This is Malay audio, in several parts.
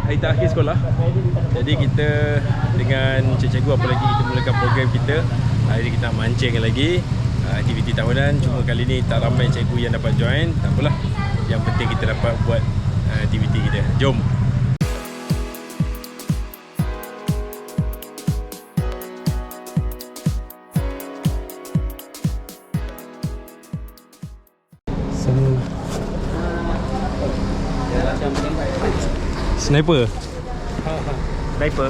hari terakhir sekolah. Jadi kita dengan cikgu apa lagi kita mulakan program kita. Hari ni kita nak mancing lagi, aktiviti tahunan. Cuma kali ni tak ramai cikgu yang dapat join. Tak apalah, yang penting kita dapat buat aktiviti kita. Jom. Sniper. Sniper.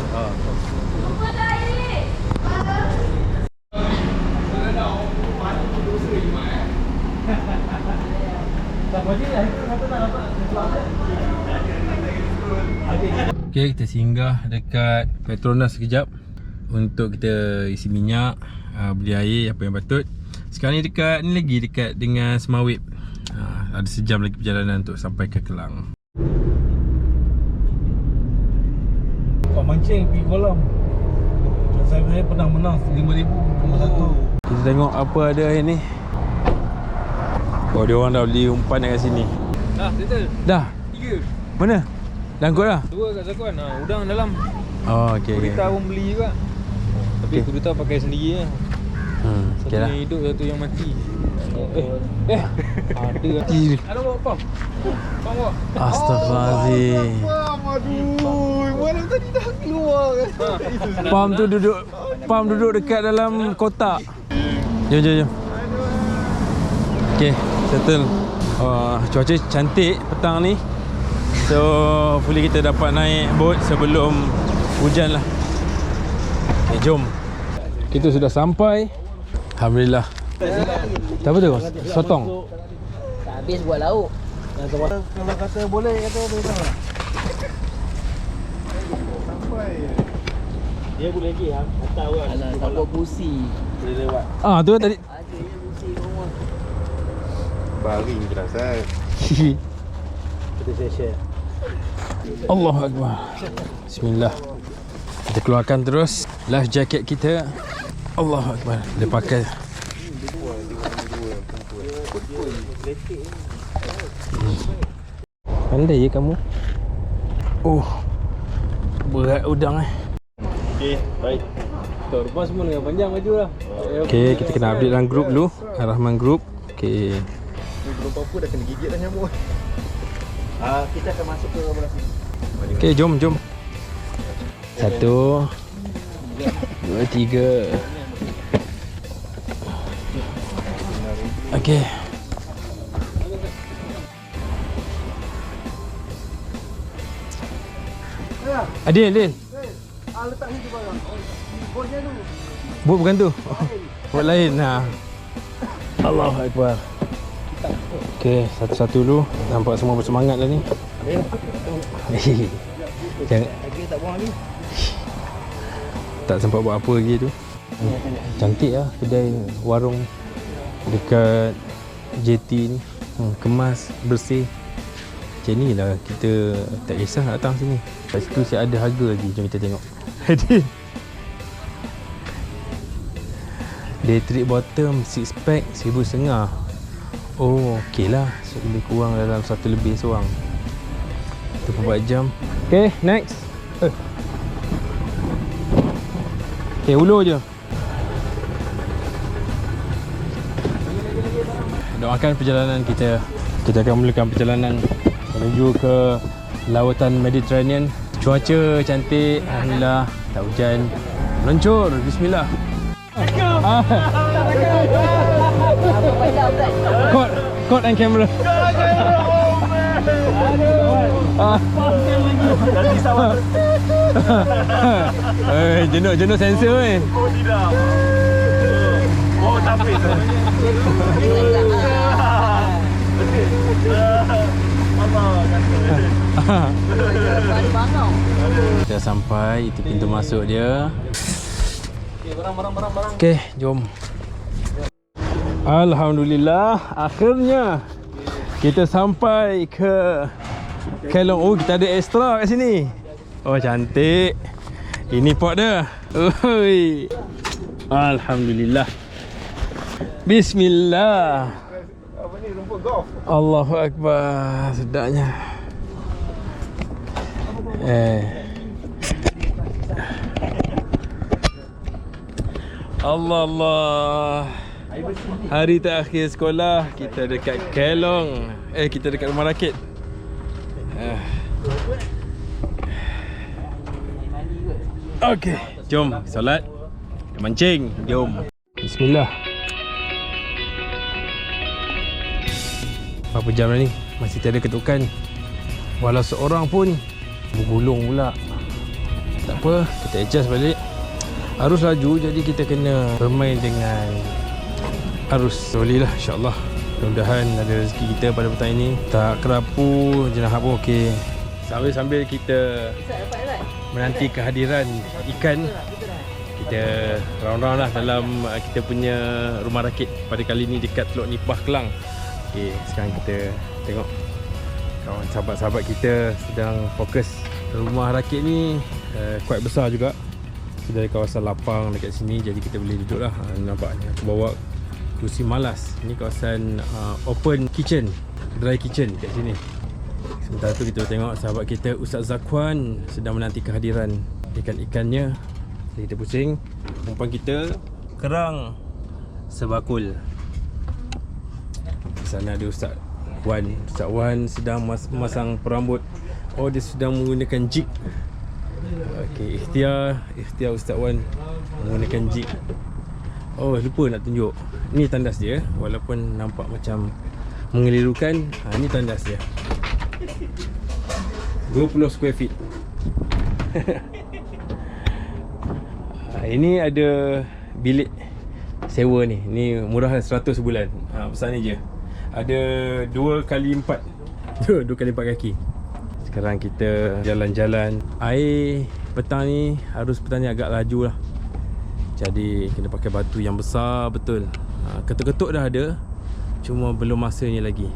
Okay, kita singgah dekat Petronas sekejap untuk kita isi minyak, beli air apa yang patut. Sekarang ni dekat ni lagi dekat dengan Semawip. Ada sejam lagi perjalanan untuk sampai ke Kelang. Kau mancing pergi kolam. Saya pernah menang 5,000 Kita tengok apa ada hari ni. Oh, dia orang dah beli umpan dekat sini. Dah, settle. Dah? 3. Mana? Dah angkut dah? 2 kat Zakuan. Udang dalam. Oh, okey. Kudita pun beli juga. Tapi kudita pakai sendiri lah. Satu okey lah. yang hidup, satu yang mati. Ada lah. Ada bawa pam. Pam bawa. Astaghfirullahaladzim. Aduh, mana tadi dah keluar kan? Pam duduk dekat dalam kotak. Jom. Okey, settle. Cuaca cantik petang ni. So, hopefully kita dapat naik boat sebelum hujan lah. Okay, jom. Kita sudah sampai. Alhamdulillah. Apa tu? Sotong? Tak habis buat lauk. Kalau kata boleh, kata boleh tak? Sampai. Dia boleh lagi lah. Atas kan. Alah, tak buat busi. Boleh lewat. Tu tadi. Ada je busi rumah. Baring je lah, Sat. Kita share. Allahu Akbar. Bismillah. Kita keluarkan terus life jacket kita. Allahu Akbar. Dia pakai. Pandai je kamu. Berat udang Okey, baik. Tok rumah semua dengan panjang baju lah. Okay, kita kena update dalam group dulu. Ar-Rahman group. Okay. Belum apa-apa dah kena gigit dah nyamuk. Kita akan masuk ke belah sini. Okay, jom. 1 2 3. Okay. Adil. Letak ni tu barang. Botnya tu. Bot bukan tu. Bot lain. Allahu Akbar. Okay, satu-satu dulu. Nampak semua bersemangat dah ni. Jangan. Tak buang lagi. Tak sempat buat apa lagi tu. Cantik lah kedai warung dekat JT ni. Kemas, bersih. Macam ni lah kita tak kisah nak datang sini. Lepas tu siap ada harga lagi. Jom kita tengok. Day trip bottom 6 pack 1,500. Oh, okey lah. So, lebih kurang dalam 1 lebih seorang. 24 jam. Okay, next. Okay, ulur je. Doakan perjalanan kita. Kita akan mulakan perjalanan menuju ke lautan Mediterranean. Cuaca cantik, alhamdulillah, tak hujan. Meluncur, bismillah. Caught on camera. Jenuh sensor ni. Oh tidak. Oh tapi. Kita sampai, itu pintu masuk dia. Okey, jom. Alhamdulillah, akhirnya kita sampai ke Kelong. Oh, kita ada extra kat sini. Oh, cantik. Ini pot dia. Oi. Alhamdulillah. Bismillah. Apa ni, rumput golf? Allahu Akbar. Sedapnya. Allah. Hari terakhir sekolah, kita dekat Kelong. Kita dekat Rumah Rakit. Okey, jom solat. Mancing, jom. Bismillah. Berapa jam dah ni? Masih tiada ketukan. Walau seorang pun bergulung pula. Tak apa, kita adjust balik. Arus laju, jadi kita kena bermain dengan arus. Boleh lah, insyaAllah. Mudah-mudahan ada rezeki kita pada petang ini. Tak kerapu, jenazah pun okey. Sambil-sambil kita menanti kehadiran ikan, kita round-round lah dalam kita punya Rumah Rakit pada kali ni dekat Teluk Nipah, Kelang. Okey, sekarang kita tengok kawan sahabat-sahabat kita sedang fokus. Rumah Rakit ni quite besar juga. Dari kawasan lapang dekat sini, jadi kita boleh duduk lah. Nampaknya aku bawa kursi malas. Ini kawasan open kitchen, dry kitchen kat sini. Sementara tu kita tengok sahabat kita Ustaz Zakwan sedang menanti kehadiran ikan-ikannya. Jadi kita pusing. Umpan kita kerang sebakul. Di sana ada Ustaz Wan. Ustaz Wan sedang memasang perambut. Oh, dia sedang menggunakan jig. Okey, ikhtiar Ustaz Wan menggunakan jig. Oh, lupa nak tunjuk. Ni tandas dia, walaupun nampak macam mengelirukan. Ni tandas dia. 20 square feet. Ini ada bilik sewa ni. Ni murah 100 sebulan. Besar ni je. Ada 2x4. 2x4 kaki. Sekarang kita jalan-jalan. Air petang ni, arus petang ni agak laju lah. Jadi kena pakai batu yang besar betul. Ketuk-ketuk dah ada, cuma belum masanya lagi.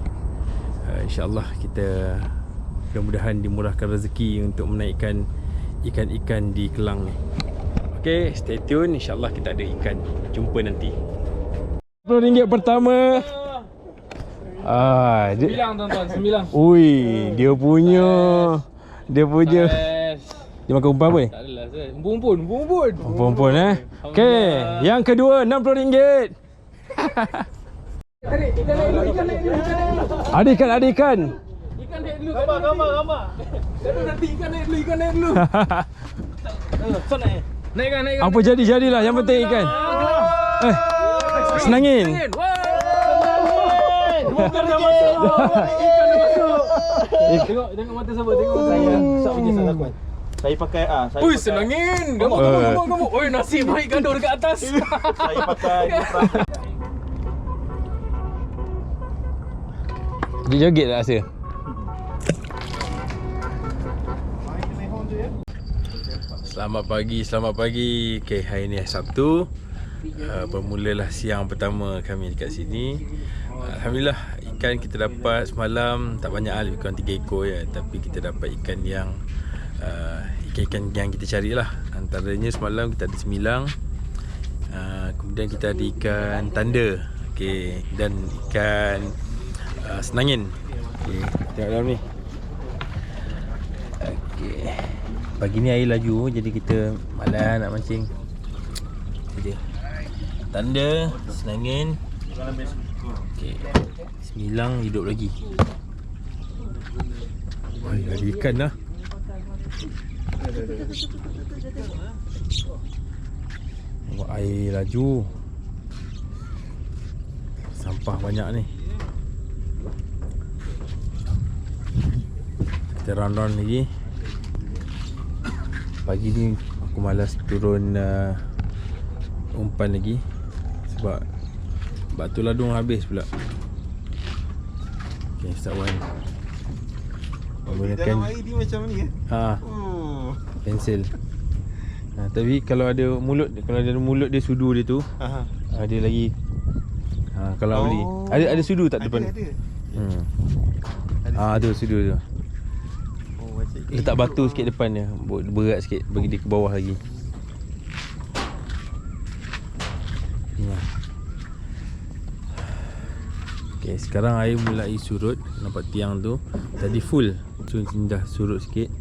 InsyaAllah kita mudah-mudahan dimurahkan rezeki untuk menaikkan ikan-ikan di Kelang ni. Okay, stay tune. InsyaAllah kita ada ikan. Jumpa nanti. RM10 pertama. 9 tuan-tuan, 9. Ui, dia punya. Dia Dia makan umpan apa ni? Tak adalah, umpun. Umpun Okay, yang kedua RM60. Ada ikan. Ikan naik dulu. Gambar. Nanti ikan naik dulu. Naikkan. Apa jadilah, yang penting ikan. Senangin. Ikan dah masuk. Tengok mata sabar, tengok saya. Sat punya salah kuat. Saya pakai Ui, senangin. Gambar. Oi, nasib baik gaduh dekat atas. saya pakai Dia joget tak rasa? Selamat pagi. Okay, hari ni Sabtu. Bermulalah siang pertama kami dekat sini. Alhamdulillah, ikan kita dapat semalam tak banyak lah, lebih kurang 3 ekor ya. Tapi kita dapat ikan yang ikan-ikan yang kita carilah. Antaranya semalam kita ada semilang, kemudian kita ada ikan tanda, okay, dan ikan senangin. Okay, tengok dalam ni. Okay. Pagi ni air laju, jadi kita malas nak mancing. Jadi tanda, senangin. Okay. Semilang hidup lagi. Oh, ada ikan dah. Nampak air laju. Sampah banyak ni. Kita round-round lagi. Pagi ni aku malas turun umpan lagi sebab batu ladung habis pula. Okay, Ustaz Wan menggunakan dalam air dia macam ni pensel. Tapi kalau ada mulut dia sudu dia tu. Ada lagi. Kalau beli ada sudu tak depan? Ada sudu tu. Letak batu sikit depan dia, berat sikit, bagi dia ke bawah lagi. Okay, sekarang air mulai surut. Nampak tiang tu tadi full, so dah surut sikit.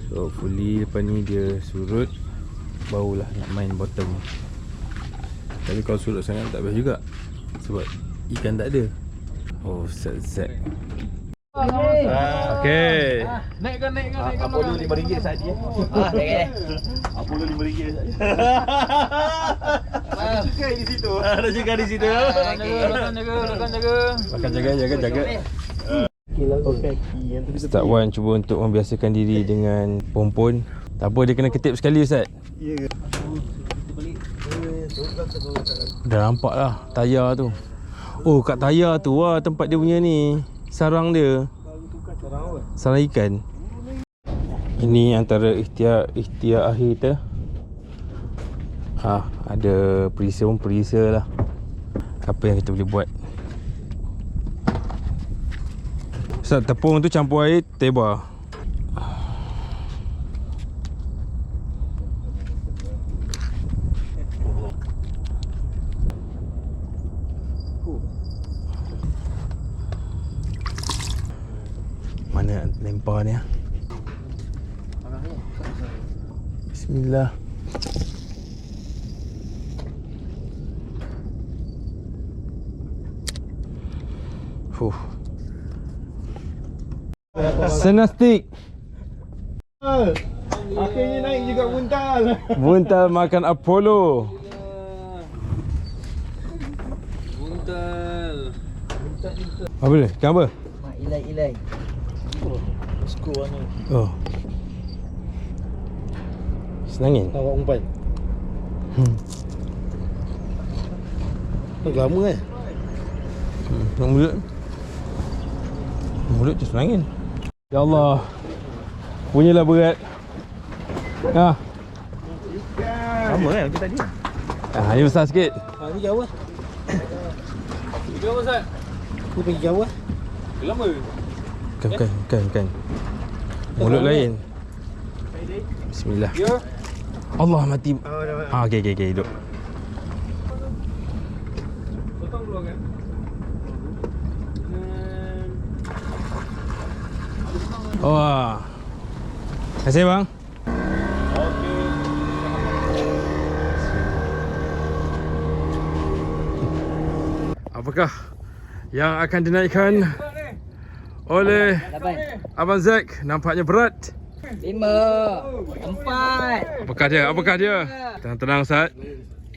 So fully lepas ni dia surut, barulah nak main bottom. Tapi kalau surut sangat tak best juga, sebab ikan tak ada. Oh, set. Okay. Naikkan. Apollo RM5 saja. Apollo RM5 saja. Ada cukai di situ. Ada cukai di situ. Jaga. Jaga. Kilau kaki yang tu. Start Wan cuba untuk membiasakan diri dengan pompon. Tak apa, dia kena ketip sekali Ustaz. Ya. Dah nampak lah tayar tu. Oh, kat tayar tu lah tempat dia punya ni, sarang dia. Sarang ikan. Ini antara ikhtiar akhir kita. Ada perisa lah. Apa yang kita boleh buat. Ustaz, tepung tu campur air teba. Mana lempar ni? Bismillah. Senastik. Akhirnya naik juga buntal. Buntal makan Apollo. Buntal. Apa dia? Ikan apa? Ilai. Skor warna. Oh. Senangin. Awak umpan. Lama Nak mulut. Mulut tu senangin. Ya Allah. Punyalah berat. Sama kan macam tadi. Ini besar sikit. Ni jauh lah. Jauh Ustaz. Ni pergi jauh lah. Lama. Bukan. Mulut lain. Bismillah. Ya. Allah mati. Okey, hidup. Potong dulu kan. Wah. Terima kasih bang. Apakah yang akan dinaikkan oleh Abang Zack? Nampaknya berat. 5, 4. Apakah dia? Tenang Ustaz.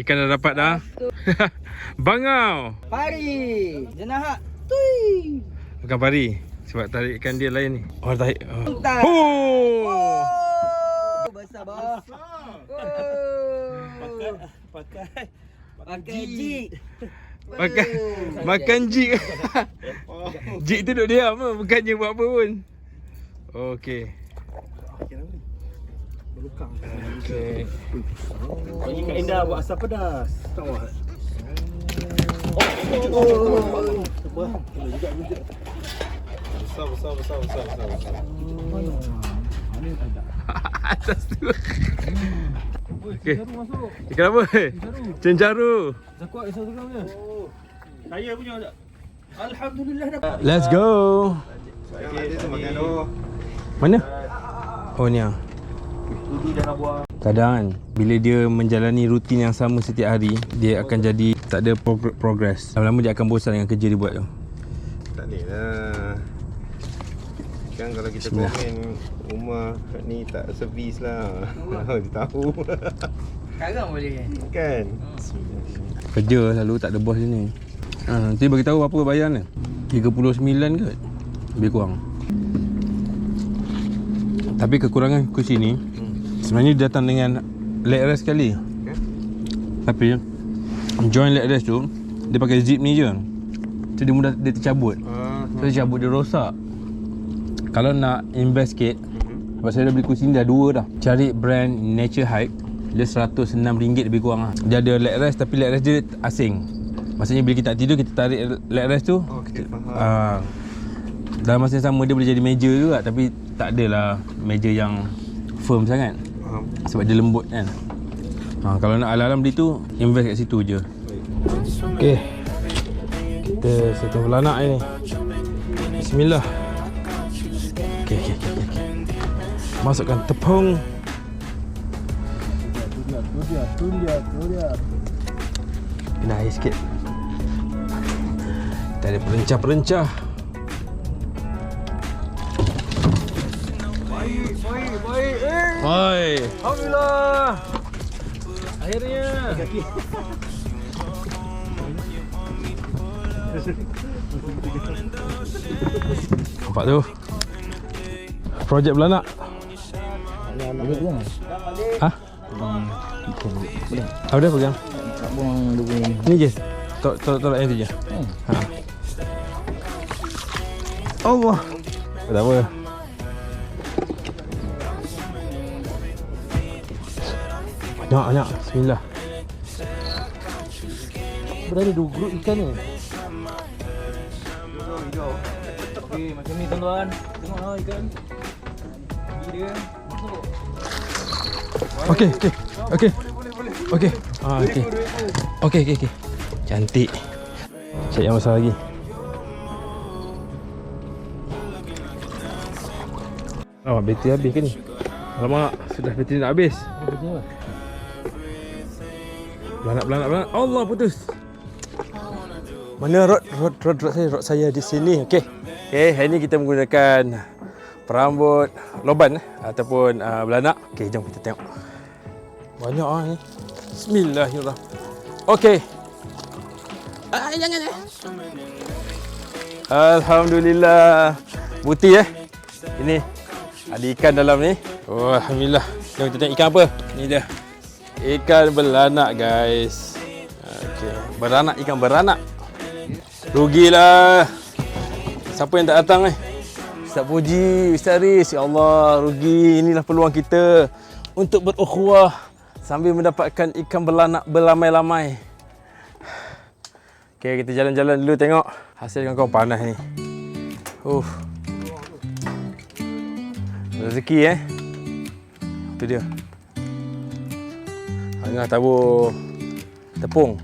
Ikan dah dapat dah. Bangau. Pari. Jenahak. Tui. Bukan pari. Sebab tarikan dia lain ni. Oh, tarik. Buntal. Oh. Besar bah. Pakai jig. Makan jig. Jig tu duduk diam lah. Bukannya buat apa pun. Okey. Okey. Bagi Kak Indah buat asam pedas. Besar. Atas tu. Okey. Ikan apa? Cencaru. Zakuat risau sekarang. Saya punya. Alhamdulillah dapat. Let's go. Mana? Oh ni ah. Tudu dah nak buang. Kadang kan, bila dia menjalani rutin yang sama setiap hari, dia akan jadi tak ada progress. Lama-lama dia akan bosan dengan kerja dia buat tu. Tak ni lah. Kan kalau kita komen rumah kat ni tak servis lah. Dia tahu. Sekarang boleh. Kan? Kerja selalu tak ada bos dia ni. Nanti bagi tahu berapa bayar ni. 39 ke? Lebih kurang. Tapi kekurangan kursi ni sebenarnya dia datang dengan leg rest sekali. Tapi joint leg rest tu dia pakai zip ni je. So dia mudah dia tercabut. So dia cabut, dia rosak. Kalau nak invest sikit, sebab saya dah beli kursi ni dah 2 dah. Cari brand Nature Hike. Dia RM106 lebih kurang lah. Dia ada leg rest tapi leg rest dia asing. Maksudnya bila kita tak tidur, kita tarik leg rest tu. Okey, dalam masa yang sama dia boleh jadi meja juga, tapi tak adalah meja yang firm sangat. Sebab dia lembut kan. Kalau nak ala-ala beli tu, invest kat situ je. Okey. Kita settle belanak ni. Bismillah. Okey. Masukkan tepung. Tu dia. Kena air sikit. Kita ada perencah-perencah. Baik. Oi. Alhamdulillah. Akhirnya. Nampak tu? Projek belanak. Ha? Apa dia pegang? Buang dulu ni. Ni je. Tolak yang tu je. Ha. Allah. Tak apa. Banyak. Bismillah. Berada 2 grup ikan ni. Okey, macam ni tuan-tuan. Tengok ikan. Gigi dia. Masuk. Okey. Okey. Okey. Cantik. Cek yang besar lagi. Oh, bateri habis ke ni? Alamak, sudah bateri nak habis. Belanak. Allah, putus. Mana rod saya di sini. Okey, hari ni kita menggunakan perambut loban ataupun belanak. Okey, jom kita tengok. Banyak ni. Bismillahirrahmanirrahim. Okey. Jangan. Alhamdulillah. Buti Ini ada ikan dalam ni. Oh, alhamdulillah. Jom kita tengok ikan apa. Ni dia. Ikan belanak, guys. Okey, ikan beranak. Rugilah. Siapa yang tak datang ni? Ustaz Puji, Ustaz Riz. Ya Allah, rugi. Inilah peluang kita untuk berukhuwah sambil mendapatkan ikan belanak beramai-ramai. Okey, kita jalan-jalan dulu tengok hasil kawan-kawan panas ni. Rezeki Itu dia. Tengah tabur tepung.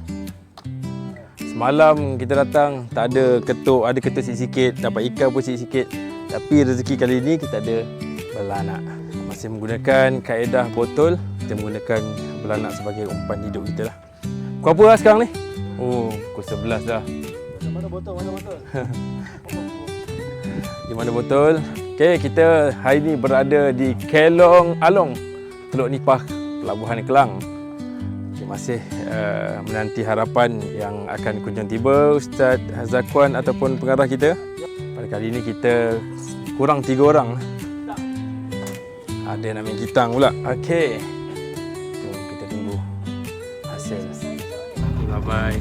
Semalam kita datang tak ada ketuk, ada ketuk sikit-sikit, dapat ikan pun sikit-sikit. Tapi rezeki kali ni kita ada belanak. Masih menggunakan kaedah botol, kita menggunakan belanak sebagai umpan hidup kita lah. Pukul apa lah sekarang ni? Oh, pukul 11 dah. Mana botol? Di mana botol? Okey, kita hari ni berada di Kelong Along, Teluk Nipah, Pelabuhan Kelang. Okay, masih menanti harapan yang akan kunjung tiba Ustaz Zakwan ataupun pengarah kita. Pada kali ini kita kurang 3 orang. Ada yang nak main gitang pula. Okey. Jom kita tunggu hasil. Bye-bye.